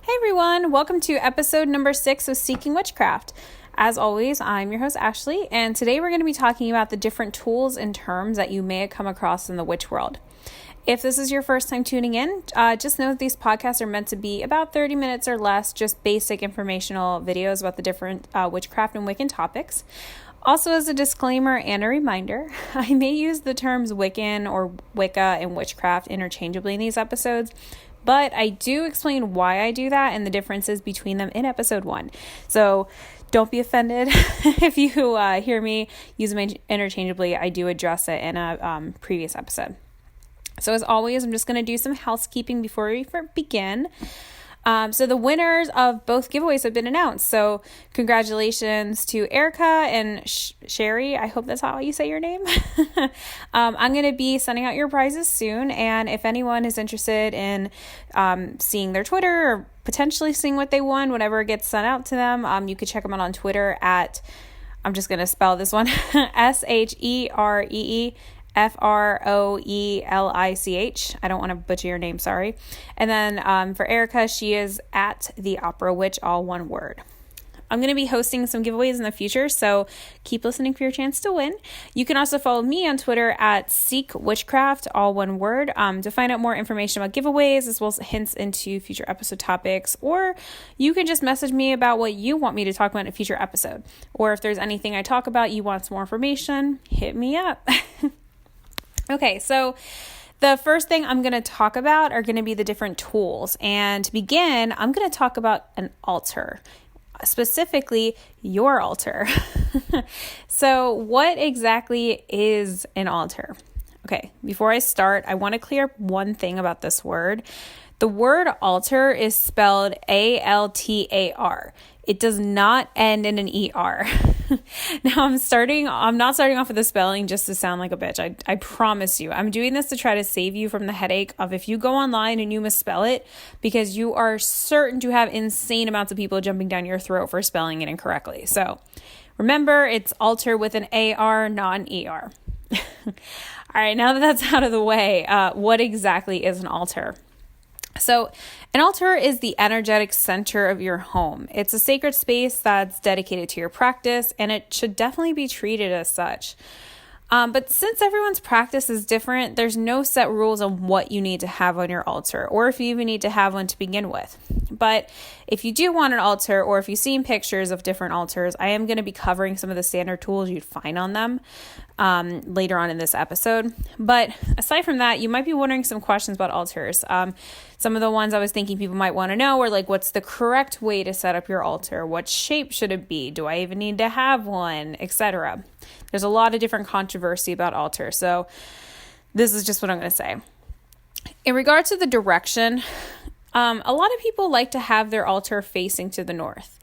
Hey everyone, welcome to episode number 6 of Seeking Witchcraft. As always, I'm your host Ashley, and today we're going to be talking about the different tools and terms that you may have come across in the witch world. If this is your first time tuning in, just know that these podcasts are meant to be about 30 minutes or less, just basic informational videos about the different witchcraft and Wiccan topics. Also, as a disclaimer and a reminder, I may use the terms Wiccan or Wicca and witchcraft interchangeably in these episodes, but I do explain why I do that and the differences between them in episode 1. So don't be offended if you hear me use them interchangeably. I do address it in a previous episode. So as always, I'm just going to do some housekeeping before we begin. So the winners of both giveaways have been announced. So congratulations to Erica and Sherry. I hope that's how you say your name. I'm going to be sending out your prizes soon. And if anyone is interested in seeing their Twitter or potentially seeing what they won whenever it gets sent out to them, you could check them out on Twitter at, I'm just going to spell this one, SHEREE. FROELICH. I don't want to butcher your name, sorry. And then for Erica, she is at the Opera Witch, all one word. I'm going to be hosting some giveaways in the future, so keep listening for your chance to win. You can also follow me on Twitter at Seek Witchcraft, all one word, to find out more information about giveaways as well as hints into future episode topics. Or you can just message me about what you want me to talk about in a future episode. Or if there's anything I talk about, you want some more information, hit me up. Okay, so the first thing I'm going to talk about are going to be the different tools. And to begin, I'm going to talk about an altar, specifically your altar. So what exactly is an altar? Okay, before I start, I want to clear up one thing about this word. The word altar is spelled ALTAR. It does not end in an ER. Now I'm not starting off with the spelling just to sound like a bitch. I promise you. I'm doing this to try to save you from the headache of if you go online and you misspell it, because you are certain to have insane amounts of people jumping down your throat for spelling it incorrectly. So remember, it's altar with an AR, not an ER. All right, now that that's out of the way, what exactly is an altar? So an altar is the energetic center of your home. It's a sacred space that's dedicated to your practice, and it should definitely be treated as such. But since everyone's practice is different, there's no set rules on what you need to have on your altar, or if you even need to have one to begin with. But if you do want an altar, or if you've seen pictures of different altars, I am going to be covering some of the standard tools you'd find on them later on in this episode. But aside from that, you might be wondering some questions about altars. Some of the ones I was thinking people might want to know are like, what's the correct way to set up your altar? What shape should it be? Do I even need to have one? Etc. There's a lot of different controversy about altars, so this is just what I'm going to say. In regards to the direction, a lot of people like to have their altar facing to the north,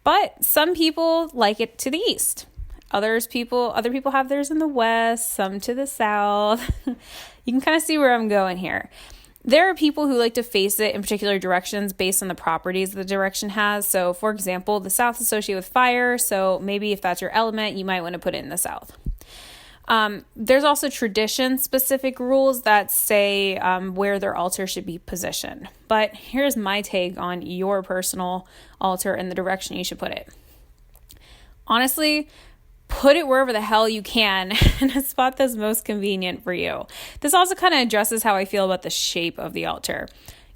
but some people like it to the east. Other people have theirs in the west, some to the south. You can kind of see where I'm going here. There are people who like to face it in particular directions based on the properties the direction has. So, for example, the south is associated with fire, so maybe if that's your element, you might want to put it in the south. There's also tradition-specific rules that say where their altar should be positioned. But here's my take on your personal altar and the direction you should put it. Honestly, put it wherever the hell you can in a spot that's most convenient for you. This also kind of addresses how I feel about the shape of the altar.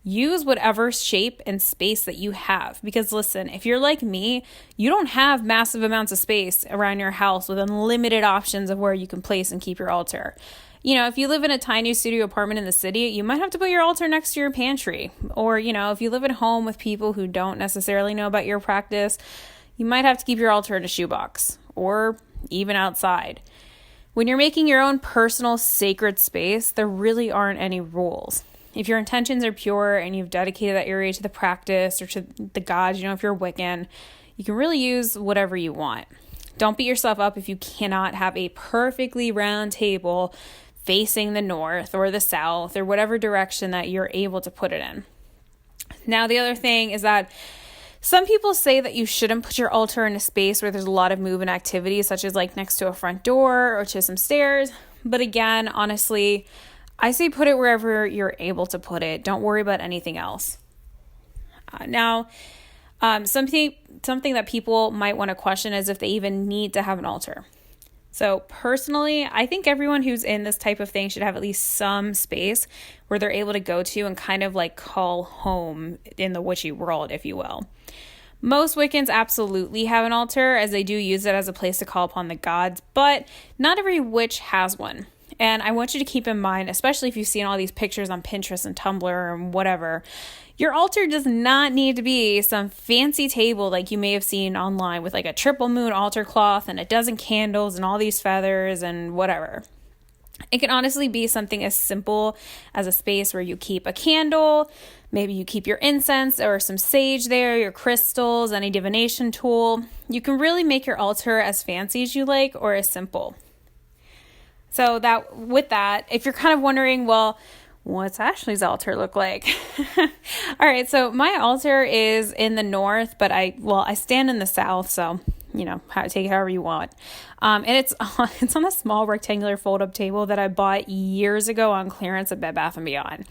Use whatever shape and space that you have. Because listen, if you're like me, you don't have massive amounts of space around your house with unlimited options of where you can place and keep your altar. You know, if you live in a tiny studio apartment in the city, you might have to put your altar next to your pantry. Or, you know, if you live at home with people who don't necessarily know about your practice, you might have to keep your altar in a shoebox. Or even outside. When you're making your own personal sacred space, there really aren't any rules. If your intentions are pure and you've dedicated that area to the practice or to the gods, you know, if you're Wiccan, you can really use whatever you want. Don't beat yourself up if you cannot have a perfectly round table facing the north or the south or whatever direction that you're able to put it in. Now, the other thing is that some people say that you shouldn't put your altar in a space where there's a lot of movement activity, such as like next to a front door or to some stairs. But again, honestly, I say put it wherever you're able to put it. Don't worry about anything else. Now, something that people might want to question is if they even need to have an altar. So personally, I think everyone who's in this type of thing should have at least some space where they're able to go to and kind of like call home in the witchy world, if you will. Most Wiccans absolutely have an altar, as they do use it as a place to call upon the gods, but not every witch has one. And I want you to keep in mind, especially if you've seen all these pictures on Pinterest and Tumblr and whatever, your altar does not need to be some fancy table like you may have seen online with like a triple moon altar cloth and a dozen candles and all these feathers and whatever. It can honestly be something as simple as a space where you keep a candle, maybe you keep your incense or some sage there, your crystals, any divination tool. You can really make your altar as fancy as you like or as simple. So with that, if you're kind of wondering, well, what's Ashley's altar look like? All right, so my altar is in the north, but I stand in the south, so take it however you want. And it's on a small rectangular fold-up table that I bought years ago on clearance at Bed Bath & Beyond.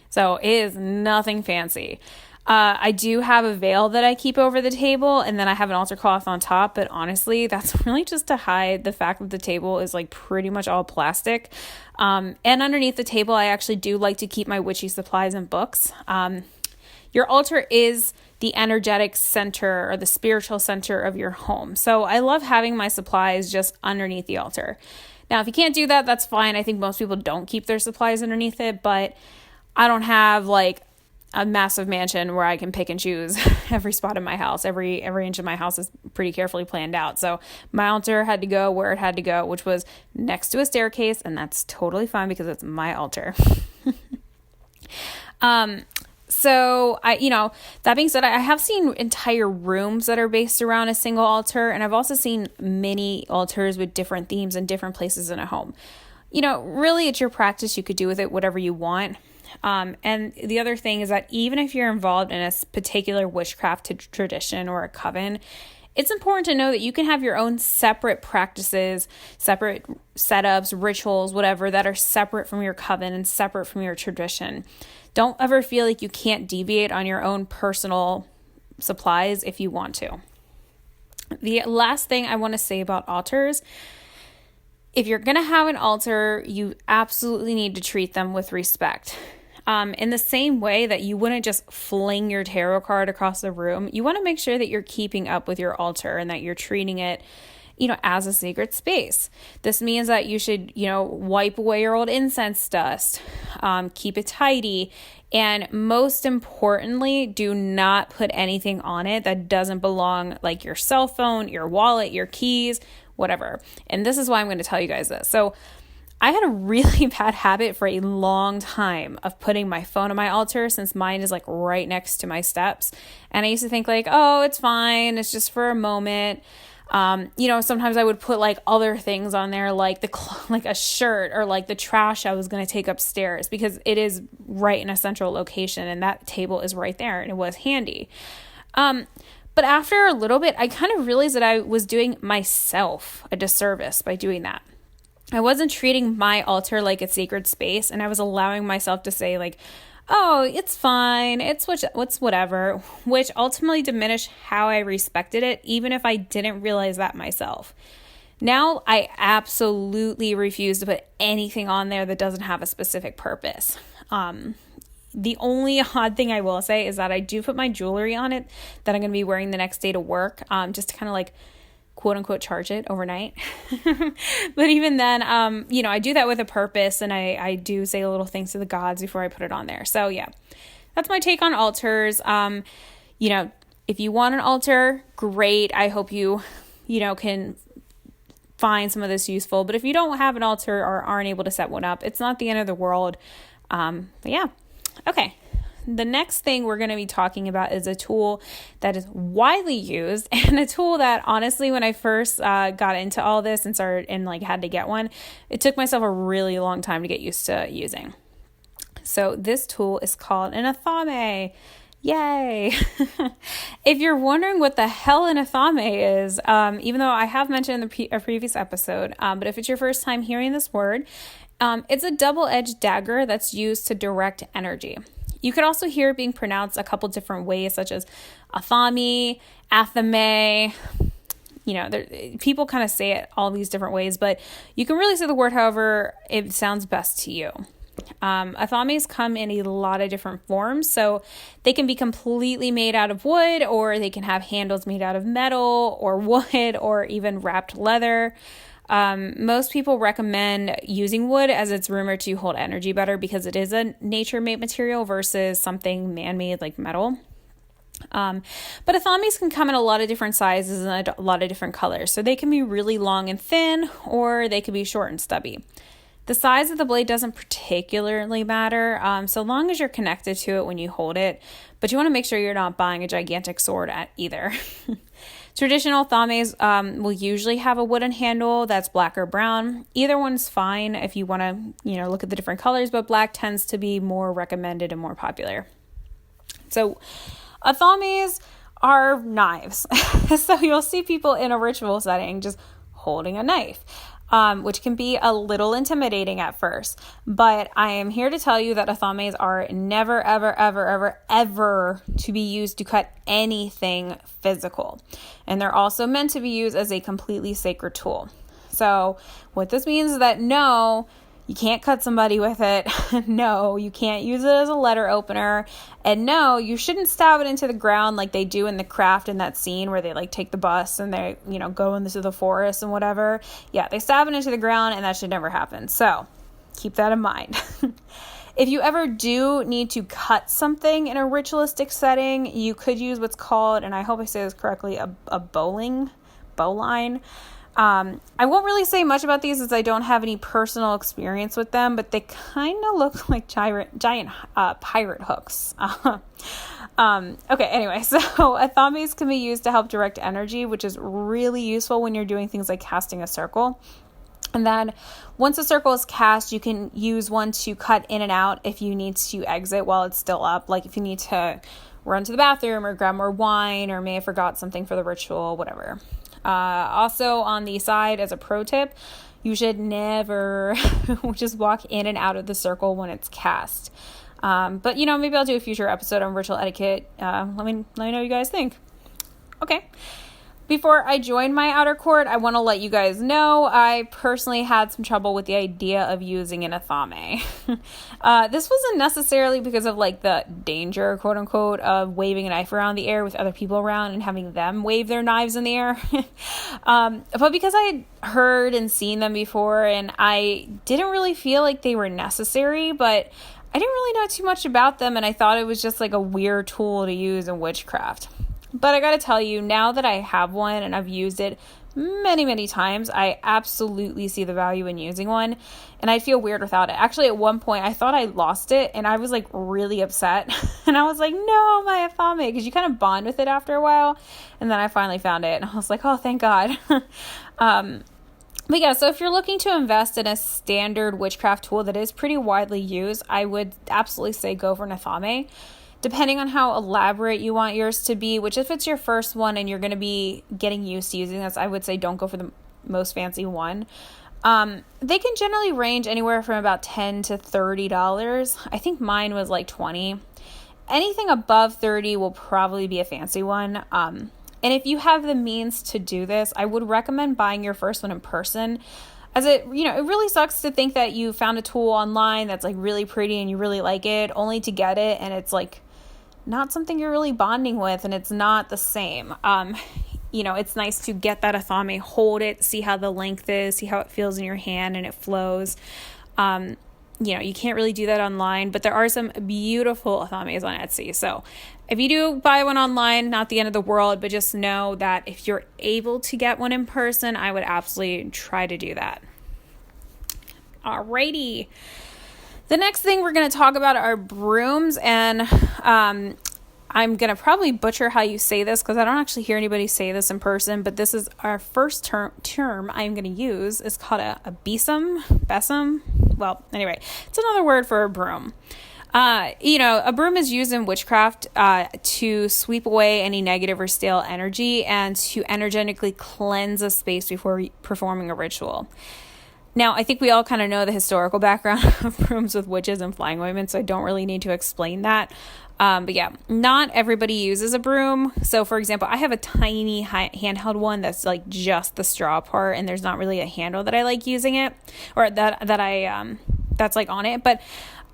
So it is nothing fancy. I do have a veil that I keep over the table, and then I have an altar cloth on top, but honestly, that's really just to hide the fact that the table is like pretty much all plastic. And underneath the table, I actually do like to keep my witchy supplies and books. Your altar is the energetic center or the spiritual center of your home. So I love having my supplies just underneath the altar. Now, if you can't do that, that's fine. I think most people don't keep their supplies underneath it, but I don't have like a massive mansion where I can pick and choose every spot in my house. Every inch of my house is pretty carefully planned out. So my altar had to go where it had to go, which was next to a staircase, and that's totally fine because it's my altar. So that being said, I have seen entire rooms that are based around a single altar, and I've also seen many altars with different themes in different places in a home. Really it's your practice. You could do with it whatever you want. And the other thing is that even if you're involved in a particular witchcraft tradition or a coven, it's important to know that you can have your own separate practices, separate setups, rituals, whatever, that are separate from your coven and separate from your tradition. Don't ever feel like you can't deviate on your own personal supplies if you want to. The last thing I want to say about altars, if you're going to have an altar, you absolutely need to treat them with respect. In the same way that you wouldn't just fling your tarot card across the room, you want to make sure that you're keeping up with your altar and that you're treating it, as a sacred space. This means that you should, wipe away your old incense dust, keep it tidy, and most importantly, do not put anything on it that doesn't belong, like your cell phone, your wallet, your keys, whatever. And this is why I'm going to tell you guys this. So I had a really bad habit for a long time of putting my phone on my altar, since mine is like right next to my steps. And I used to think like, oh, it's fine. It's just for a moment. Sometimes I would put like other things on there, like like a shirt or like the trash I was going to take upstairs, because it is right in a central location and that table is right there and it was handy. But after a little bit, I kind of realized that I was doing myself a disservice by doing that. I wasn't treating my altar like a sacred space, and I was allowing myself to say like, oh, it's fine, it's whatever, which ultimately diminished how I respected it, even if I didn't realize that myself. Now, I absolutely refuse to put anything on there that doesn't have a specific purpose. The only odd thing I will say is that I do put my jewelry on it that I'm going to be wearing the next day to work, just to kind of like quote unquote charge it overnight. But even then, I do that with a purpose, and I do say little things to the gods before I put it on there. So yeah, that's my take on altars. If you want an altar, great. I hope you can find some of this useful. But if you don't have an altar or aren't able to set one up, it's not the end of the world. But yeah. Okay. The next thing we're going to be talking about is a tool that is widely used, and a tool that honestly, when I first got into all this and started and had to get one, it took myself a really long time to get used to using. So this tool is called an athame. Yay! If you're wondering what the hell an athame is, even though I have mentioned in a previous episode, but if it's your first time hearing this word, it's a double-edged dagger that's used to direct energy. You could also hear it being pronounced a couple different ways, such as athame, athame. People kind of say it all these different ways, but you can really say the word however it sounds best to you. Athames come in a lot of different forms, so they can be completely made out of wood, or they can have handles made out of metal or wood or even wrapped leather. Most people recommend using wood as it's rumored to hold energy better because it is a nature-made material versus something man-made like metal. But athames can come in a lot of different sizes and a lot of different colors. So they can be really long and thin, or they can be short and stubby. The size of the blade doesn't particularly matter, so long as you're connected to it when you hold it, but you want to make sure you're not buying a gigantic sword either. Traditional athames will usually have a wooden handle that's black or brown. Either one's fine if you want to, look at the different colors, but black tends to be more recommended and more popular. So athames are knives. So you'll see people in a ritual setting just holding a knife, which can be a little intimidating at first. But I am here to tell you that athames are never, ever, ever, ever, ever to be used to cut anything physical. And they're also meant to be used as a completely sacred tool. So what this means is that no, you can't cut somebody with it. No, you can't use it as a letter opener. And no, you shouldn't stab it into the ground like they do in The Craft in that scene where they take the bus and they, go into the forest and whatever. Yeah, they stab it into the ground and that should never happen. So keep that in mind. If you ever do need to cut something in a ritualistic setting, you could use what's called, and I hope I say this correctly, a bowline. I won't really say much about these as I don't have any personal experience with them, but they kind of look like giant pirate hooks. Okay, anyway, so athames can be used to help direct energy, which is really useful when you're doing things like casting a circle. And then once a circle is cast, you can use one to cut in and out if you need to exit while it's still up, like if you need to run to the bathroom or grab more wine or may have forgot something for the ritual, whatever. Also on the side, as a pro tip, you should never just walk in and out of the circle when it's cast. But maybe I'll do a future episode on ritual etiquette. Let me know what you guys think. Okay. Before I joined my outer court, I want to let you guys know I personally had some trouble with the idea of using an athame. This wasn't necessarily because of the danger, quote unquote, of waving a knife around the air with other people around and having them wave their knives in the air. But because I had heard and seen them before and I didn't really feel like they were necessary, but I didn't really know too much about them and I thought it was just a weird tool to use in witchcraft. But I gotta tell you, now that I have one and I've used it many, many times, I absolutely see the value in using one, and I feel weird without it. Actually, at one point, I thought I lost it, and I was really upset, and I was like, no, my athame, because you kind of bond with it after a while, and then I finally found it, and I was like, oh, thank God. But yeah, so if you're looking to invest in a standard witchcraft tool that is pretty widely used, I would absolutely say go for an athame. Depending on how elaborate you want yours to be, which if it's your first one and you're going to be getting used to using this, I would say don't go for the most fancy one. They can generally range anywhere from about $10 to $30. I think mine was $20. Anything above $30 will probably be a fancy one. And if you have the means to do this, I would recommend buying your first one in person. As it really sucks to think that you found a tool online that's really pretty and you really like it, only to get it and it's not something you're really bonding with and it's not the same. It's nice to get that athame, hold it, see how the length is, see how it feels in your hand and it flows. You can't really do that online, but there are some beautiful athames on Etsy. So if you do buy one online, not the end of the world, but just know that if you're able to get one in person, I would absolutely try to do that. Alrighty. The next thing we're going to talk about are brooms, and I'm going to probably butcher how you say this because I don't actually hear anybody say this in person, but this is our first term I'm going to use. It's called a besom. Well, anyway, it's another word for a broom. A broom is used in witchcraft to sweep away any negative or stale energy and to energetically cleanse a space before performing a ritual. Now, I think we all kind of know the historical background of brooms with witches and flying women, so I don't really need to explain that. But yeah, not everybody uses a broom. So for example, I have a tiny handheld one that's like just the straw part, and there's not really a handle that I like using it, or that's like on it. But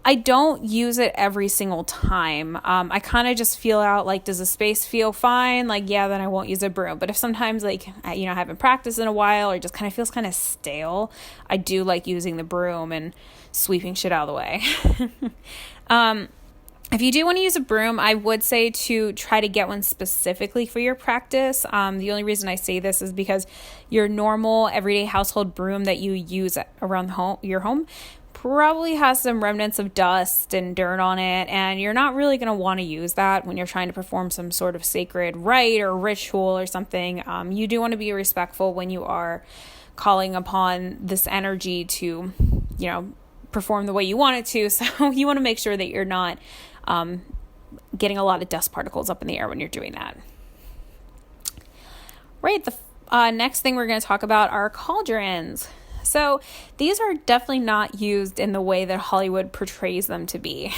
I don't use it every single time. I kind of just feel out, like, does the space feel fine? Like, yeah, then I won't use a broom. But if sometimes, like, I haven't practiced in a while, or it just kind of feels kind of stale, I do like using the broom and sweeping shit out of the way. If you do want to use a broom, I would say to try to get one specifically for your practice. The only reason I say this is because your normal everyday household broom that you use around your home probably has some remnants of dust and dirt on it, and you're not really going to want to use that when you're trying to perform some sort of sacred rite or ritual or something. You do want to be respectful when you are calling upon this energy to, perform the way you want it to. So you want to make sure that you're not getting a lot of dust particles up in the air when you're doing that. Right, the next thing we're going to talk about are cauldrons. So these are definitely not used in the way that Hollywood portrays them to be.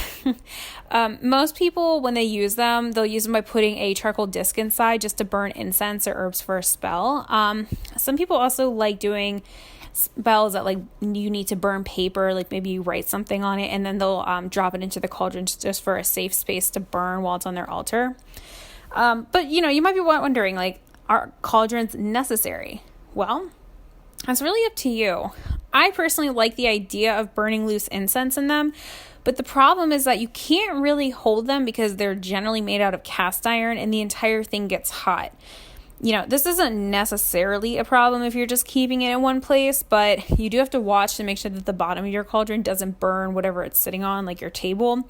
Most people, when they use them, they'll use them by putting a charcoal disc inside just to burn incense or herbs for a spell. Some people also like doing spells that, like, you need to burn paper, like maybe you write something on it, and then they'll drop it into the cauldron just for a safe space to burn while it's on their altar. But, you might be wondering, like, are cauldrons necessary? Well, that's really up to you. I personally like the idea of burning loose incense in them, but the problem is that you can't really hold them because they're generally made out of cast iron and the entire thing gets hot. This isn't necessarily a problem if you're just keeping it in one place, but you do have to watch to make sure that the bottom of your cauldron doesn't burn whatever it's sitting on, like your table,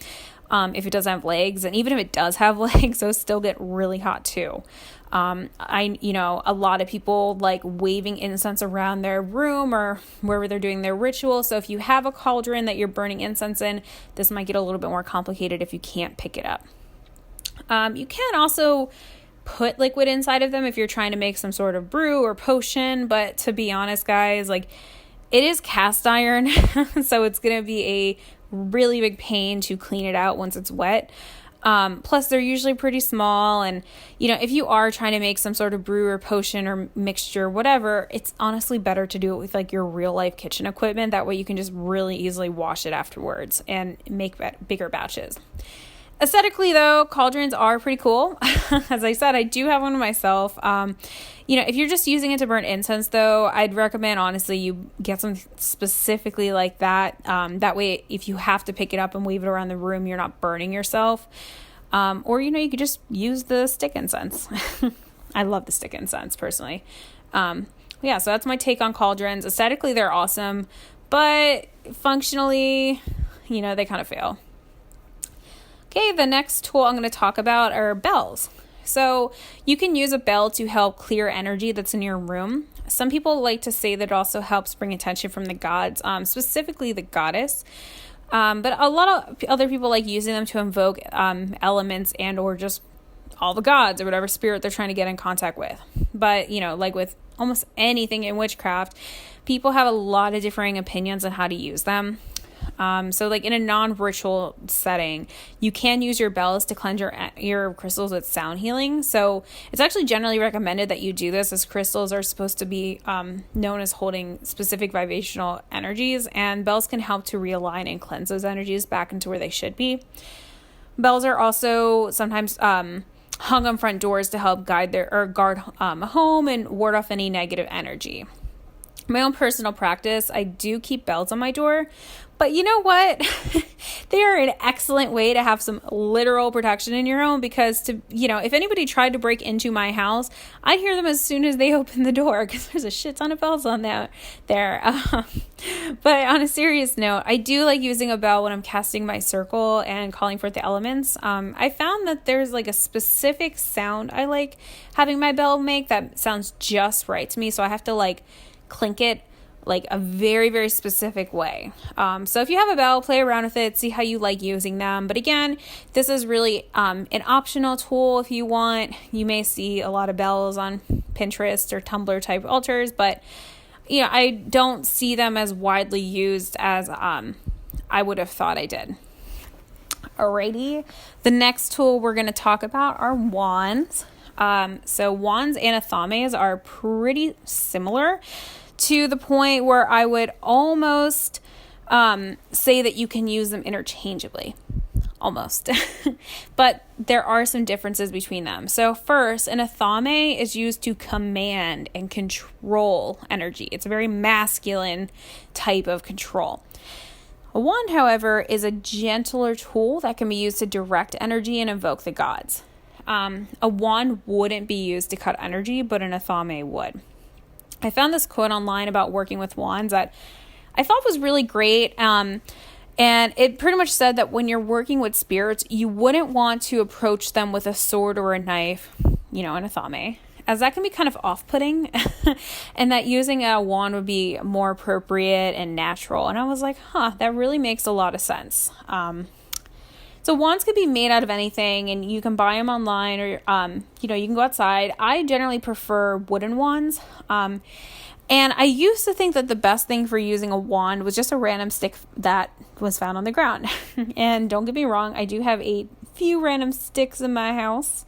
if it doesn't have legs. And even if it does have legs, those still get really hot too. A lot of people like waving incense around their room or wherever they're doing their ritual. So if you have a cauldron that you're burning incense in, this might get a little bit more complicated if you can't pick it up. You can also put liquid inside of them if you're trying to make some sort of brew or potion, but to be honest, guys, like, it is cast iron, so it's going to be a really big pain to clean it out once it's wet. Plus they're usually pretty small, and if you are trying to make some sort of brew or potion or mixture, whatever, it's honestly better to do it with like your real life kitchen equipment. That way you can just really easily wash it afterwards and make bigger batches. Aesthetically, though, cauldrons are pretty cool. As I said, I do have one myself. If you're just using it to burn incense, though, I'd recommend, honestly, you get something specifically like that. That way, if you have to pick it up and wave it around the room, you're not burning yourself. Or, you could just use the stick incense. I love the stick incense, personally. So that's my take on cauldrons. Aesthetically, they're awesome. But functionally, they kind of fail. Okay, the next tool I'm going to talk about are bells. So you can use a bell to help clear energy that's in your room. Some people like to say that it also helps bring attention from the gods, specifically the goddess. But a lot of other people like using them to invoke elements and or just all the gods or whatever spirit they're trying to get in contact with. But, like with almost anything in witchcraft, people have a lot of differing opinions on how to use them. So like in a non-ritual setting, you can use your bells to cleanse your crystals with sound healing. So it's actually generally recommended that you do this, as crystals are supposed to be known as holding specific vibrational energies, and bells can help to realign and cleanse those energies back into where they should be. Bells are also sometimes hung on front doors to help guard a home and ward off any negative energy. My own personal practice, I do keep bells on my door, but you know what? They are an excellent way to have some literal protection in your home, because if anybody tried to break into my house, I'd hear them as soon as they open the door, because there's a shit ton of bells on there. But on a serious note, I do like using a bell when I'm casting my circle and calling forth the elements. I found that there's like a specific sound I like having my bell make that sounds just right to me, so I have to like clink it like a very, very specific way. So if you have a bell, play around with it, see how you like using them. But again, this is really an optional tool if you want. You may see a lot of bells on Pinterest or Tumblr type altars, but I don't see them as widely used as I would have thought I did. Alrighty, the next tool we're going to talk about are wands. So wands and athames are pretty similar to the point where I would almost say that you can use them interchangeably. Almost. But there are some differences between them. So first, an athame is used to command and control energy. It's a very masculine type of control. A wand, however, is a gentler tool that can be used to direct energy and invoke the gods. A wand wouldn't be used to cut energy, but an athame would. I found this quote online about working with wands that I thought was really great. And it pretty much said that when you're working with spirits, you wouldn't want to approach them with a sword or a knife, an athame, as that can be kind of off-putting, and that using a wand would be more appropriate and natural. And I was like, that really makes a lot of sense. So wands can be made out of anything, and you can buy them online, or, you can go outside. I generally prefer wooden wands. And I used to think that the best thing for using a wand was just a random stick that was found on the ground. And don't get me wrong, I do have a few random sticks in my house.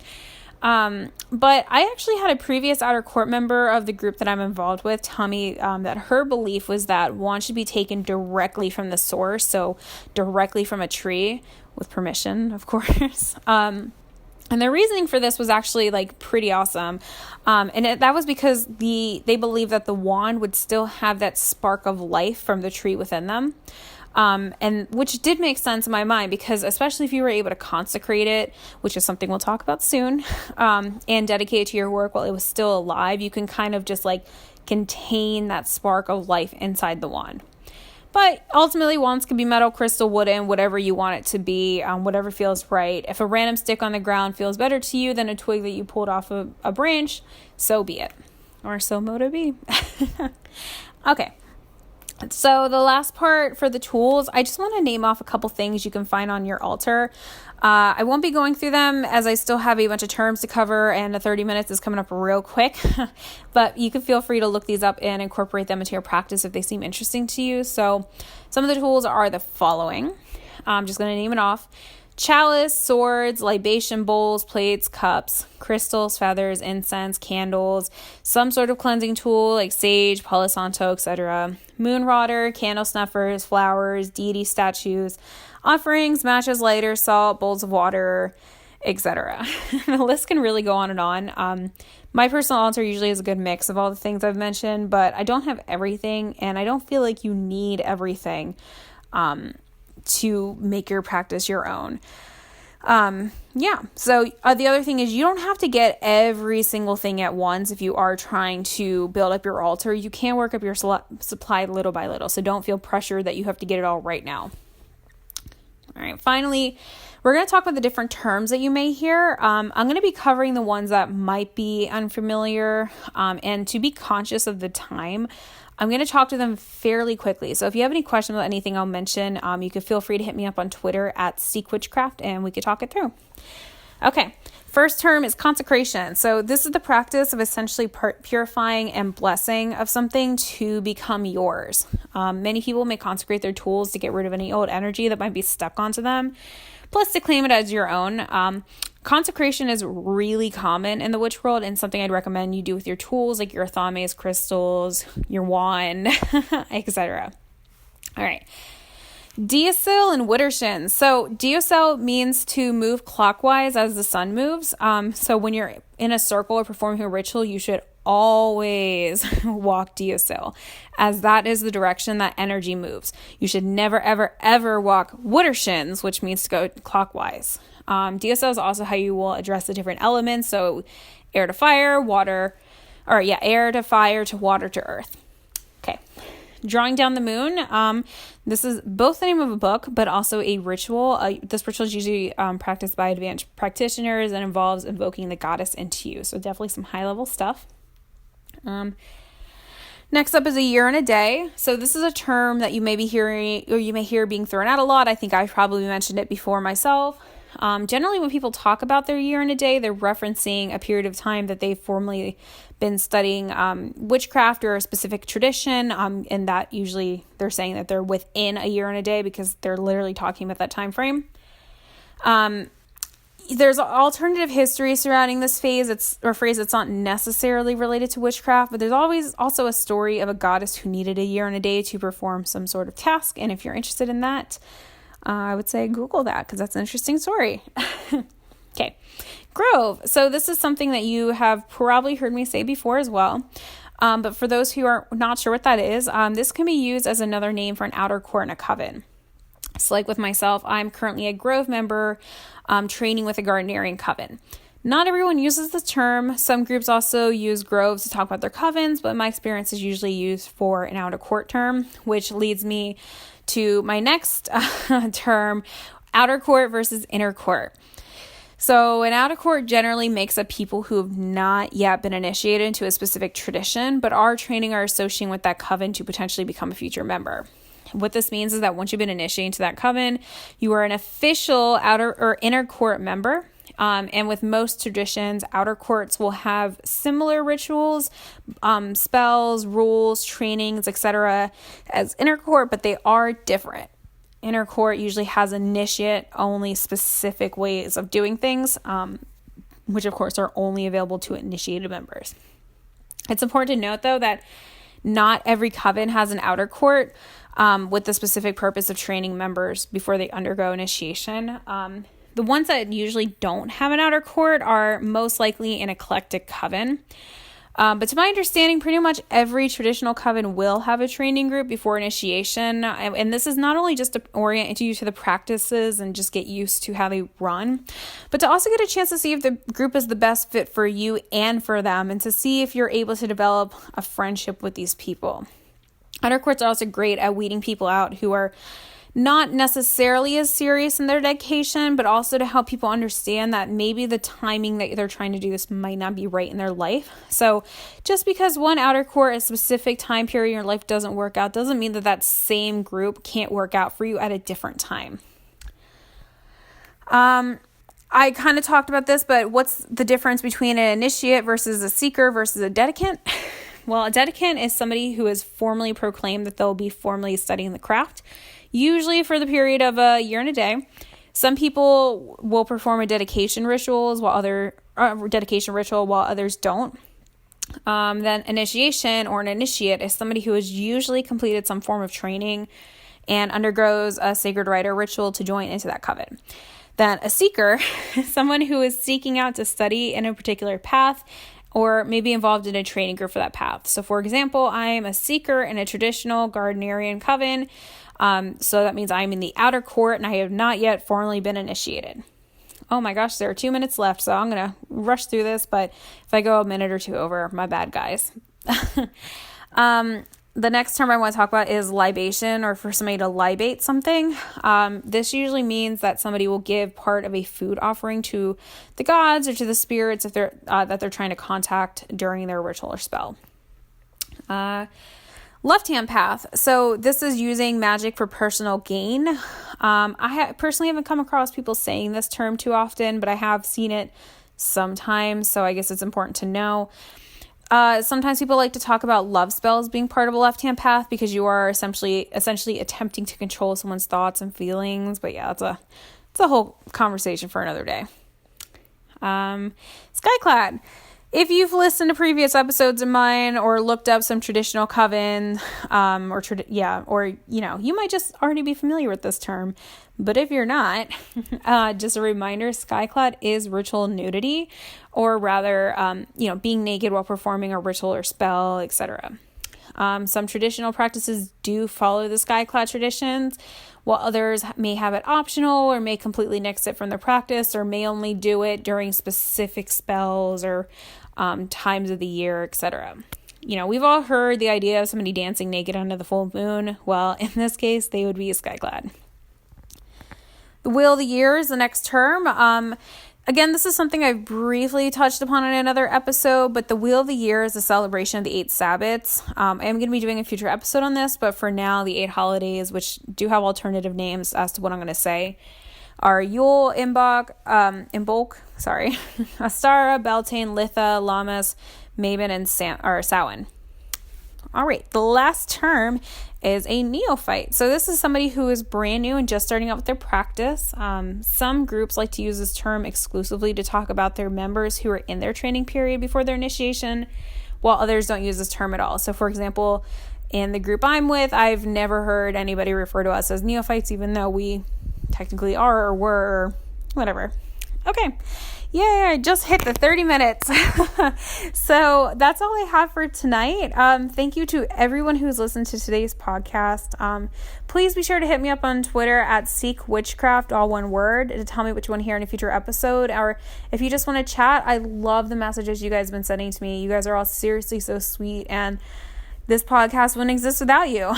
But I actually had a previous outer court member of the group that I'm involved with tell me that her belief was that wands should be taken directly from the source, so directly from a tree, with permission, of course. And their reasoning for this was actually pretty awesome. That was because they believed that the wand would still have that spark of life from the tree within them. And which did make sense in my mind, because especially if you were able to consecrate it, which is something we'll talk about soon, and dedicate it to your work while it was still alive, you can kind of just contain that spark of life inside the wand. But ultimately, wands can be metal, crystal, wooden, whatever you want it to be, whatever feels right. If a random stick on the ground feels better to you than a twig that you pulled off a branch, so be it. Or so mote it be. Okay. So the last part for the tools, I just want to name off a couple things you can find on your altar. I won't be going through them as I still have a bunch of terms to cover, and the 30 minutes is coming up real quick. But you can feel free to look these up and incorporate them into your practice if they seem interesting to you. So some of the tools are the following. I'm just going to name it off. Chalice, swords, libation bowls, plates, cups, crystals, feathers, incense, candles, some sort of cleansing tool like sage, palo santo, etc., moon rotter, candle snuffers, flowers, deity statues, offerings, matches, lighters, salt, bowls of water, etc. The list can really go on and on. My personal altar usually is a good mix of all the things I've mentioned, but I don't have everything, and I don't feel like you need everything to make your practice your own. So the other thing is, you don't have to get every single thing at once. If you are trying to build up your altar, you can work up your supply little by little. So don't feel pressured that you have to get it all right now. All right. Finally, we're going to talk about the different terms that you may hear. I'm going to be covering the ones that might be unfamiliar, and to be conscious of the time, I'm going to talk to them fairly quickly. So if you have any questions about anything I'll mention, you can feel free to hit me up on Twitter at @Witchcraft, and we could talk it through. Okay, first term is consecration. So this is the practice of essentially purifying and blessing of something to become yours. Many people may consecrate their tools to get rid of any old energy that might be stuck onto them, plus to claim it as your own. Consecration is really common in the witch world, and something I'd recommend you do with your tools, like your athames, crystals, your wand, etc. All right. Deosil and Widdershins. So deosil means to move clockwise as the sun moves. So when you're in a circle or performing a ritual, you should always walk deosil, as that is the direction that energy moves. You should never, ever, ever walk Widdershins, which means to go clockwise. Deosil is also how you will address the different elements. So air to fire, air to fire to water to earth. Okay. Drawing down the moon. This is both the name of a book, but also a ritual. This ritual is usually practiced by advanced practitioners and involves invoking the goddess into you. So definitely some high level stuff. Next up is a year and a day. So this is a term that you may be hearing, or you may hear being thrown out a lot. I think I've probably mentioned it before myself. Generally, when people talk about their year and a day, they're referencing a period of time that they've formerly been studying witchcraft or a specific tradition, and that usually they're saying that they're within a year and a day because they're literally talking about that time frame. There's alternative history surrounding this phase. It's a phrase that's not necessarily related to witchcraft, but there's always also a story of a goddess who needed a year and a day to perform some sort of task. And if you're interested in that, I would say Google that because that's an interesting story. Okay. Grove. So this is something that you have probably heard me say before as well. But for those who are not sure what that is, this can be used as another name for an outer court and a coven. So like with myself, I'm currently a Grove member, training with a Gardnerian coven. Not everyone uses the term. Some groups also use groves to talk about their covens, but my experience is usually used for an outer court term, which leads me to my next term, outer court versus inner court. So an outer court generally makes up people who have not yet been initiated into a specific tradition, but are training or associating with that coven to potentially become a future member. What this means is that once you've been initiated into that coven, you are an official outer or inner court member. And with most traditions, outer courts will have similar rituals, spells, rules, trainings, etc. as inner court, but they are different. Inner court usually has initiate-only specific ways of doing things, which of course are only available to initiated members. It's important to note, though, that not every coven has an outer court with the specific purpose of training members before they undergo initiation. The ones that usually don't have an outer court are most likely an eclectic coven. But to my understanding, pretty much every traditional coven will have a training group before initiation. And this is not only just to orient you to the practices and just get used to how they run, but to also get a chance to see if the group is the best fit for you and for them, and to see if you're able to develop a friendship with these people. Outer courts are also great at weeding people out who are not necessarily as serious in their dedication, but also to help people understand that maybe the timing that they're trying to do this might not be right in their life. So just because one outer court at a specific time period in your life doesn't work out, doesn't mean that that same group can't work out for you at a different time. I kind of talked about this, but what's the difference between an initiate versus a seeker versus a dedicant? Well, a dedicant is somebody who has formally proclaimed that they'll be formally studying the craft, usually for the period of a year and a day. Some people will perform a dedication ritual while others don't. Then initiation or an initiate is somebody who has usually completed some form of training and undergoes a sacred rite or ritual to join into that coven. Then a seeker is someone who is seeking out to study in a particular path or maybe involved in a training group for that path. So for example, I am a seeker in a traditional Gardnerian coven. So that means I'm in the outer court and I have not yet formally been initiated. Oh my gosh, there are 2 minutes left, so I'm going to rush through this, but if I go a minute or two over, my bad, guys. The next term I want to talk about is libation, or for somebody to libate something. This usually means that somebody will give part of a food offering to the gods or to the spirits if they're that they're trying to contact during their ritual or spell. Left-hand path. So this is using magic for personal gain. I personally haven't come across people saying this term too often, but I have seen it sometimes, so I guess it's important to know. Sometimes people like to talk about love spells being part of a left-hand path because you are essentially attempting to control someone's thoughts and feelings. But yeah, it's a whole conversation for another day. Skyclad. If you've listened to previous episodes of mine or looked up some traditional coven, you might just already be familiar with this term. But if you're not, just a reminder, skyclad is ritual nudity, or rather, being naked while performing a ritual or spell, etc. Some traditional practices do follow the skyclad traditions, while others may have it optional or may completely nix it from their practice, or may only do it during specific spells or times of the year, etc. We've all heard the idea of somebody dancing naked under the full moon. Well, in this case, they would be a skyclad. The Wheel of the Year is the next term. Again, this is something I briefly touched upon in another episode, but the Wheel of the Year is a celebration of the 8 Sabbats. I am going to be doing a future episode on this, but for now, the 8 holidays, which do have alternative names as to what I'm going to say, are Yule, Imbolc, Astara, Beltane, Litha, Lammas, Mabon, and Samhain. All right, the last term is a neophyte. So this is somebody who is brand new and just starting out with their practice. Some groups like to use this term exclusively to talk about their members who are in their training period before their initiation, while others don't use this term at all. So for example, in the group I'm with, I've never heard anybody refer to us as neophytes, even though we technically are or were or whatever. Okay. Yay, I just hit the 30 minutes. So that's all I have for tonight. Thank you to everyone who's listened to today's podcast. Please be sure to hit me up on Twitter at Seek Witchcraft, all one word, to tell me what you want to hear in a future episode. Or if you just want to chat, I love the messages you guys have been sending to me. You guys are all seriously so sweet, and this podcast wouldn't exist without you.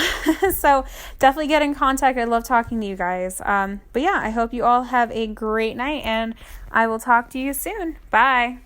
So definitely get in contact. I love talking to you guys. But yeah, I hope you all have a great night, and I will talk to you soon. Bye.